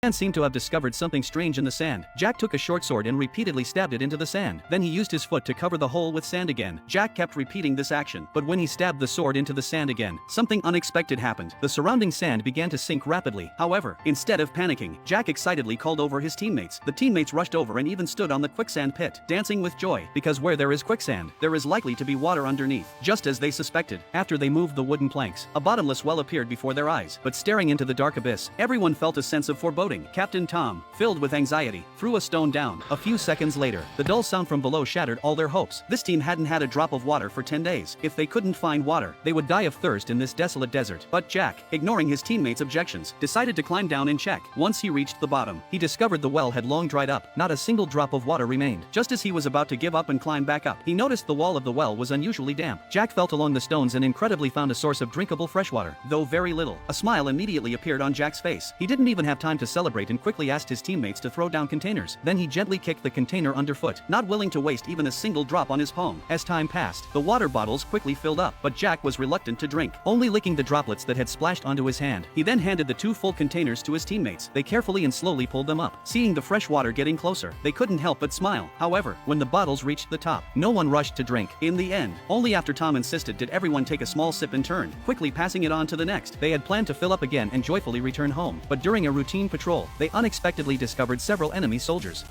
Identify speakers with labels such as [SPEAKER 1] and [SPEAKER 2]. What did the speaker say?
[SPEAKER 1] Man seemed to have discovered something strange in the sand. Jack took a short sword and repeatedly stabbed it into the sand. Then he used his foot to cover the hole with sand again. Jack kept repeating this action, but when he stabbed the sword into the sand again, something unexpected happened. The surrounding sand began to sink rapidly. However, instead of panicking, Jack excitedly called over his teammates. The teammates rushed over and even stood on the quicksand pit, dancing with joy, because where there is quicksand, there is likely to be water underneath. Just as they suspected, after they moved the wooden planks, a bottomless well appeared before their eyes. But staring into the dark abyss, everyone felt a sense of foreboding. Captain Tom, filled with anxiety, threw a stone down. A few seconds later, the dull sound from below shattered all their hopes. This team hadn't had a drop of water for 10 days. If they couldn't find water, they would die of thirst in this desolate desert. But Jack, ignoring his teammates' objections, decided to climb down and check. Once he reached the bottom, he discovered the well had long dried up. Not a single drop of water remained. Just as he was about to give up and climb back up, he noticed the wall of the well was unusually damp. Jack felt along the stones and incredibly found a source of drinkable freshwater, though very little. A smile immediately appeared on Jack's face. He didn't even have time to celebrate and quickly asked his teammates to throw down containers. Then he gently kicked the container underfoot, not willing to waste even a single drop on his palm. As time passed, the water bottles quickly filled up, but Jack was reluctant to drink, only licking the droplets that had splashed onto his hand. He then handed the 2 full containers to his teammates. They carefully and slowly pulled them up. Seeing the fresh water getting closer, they couldn't help but smile. However, when the bottles reached the top, no one rushed to drink. In the end, only after Tom insisted did everyone take a small sip in turn, quickly passing it on to the next. They had planned to fill up again and joyfully return home, but during a routine patrol, they unexpectedly discovered several enemy soldiers.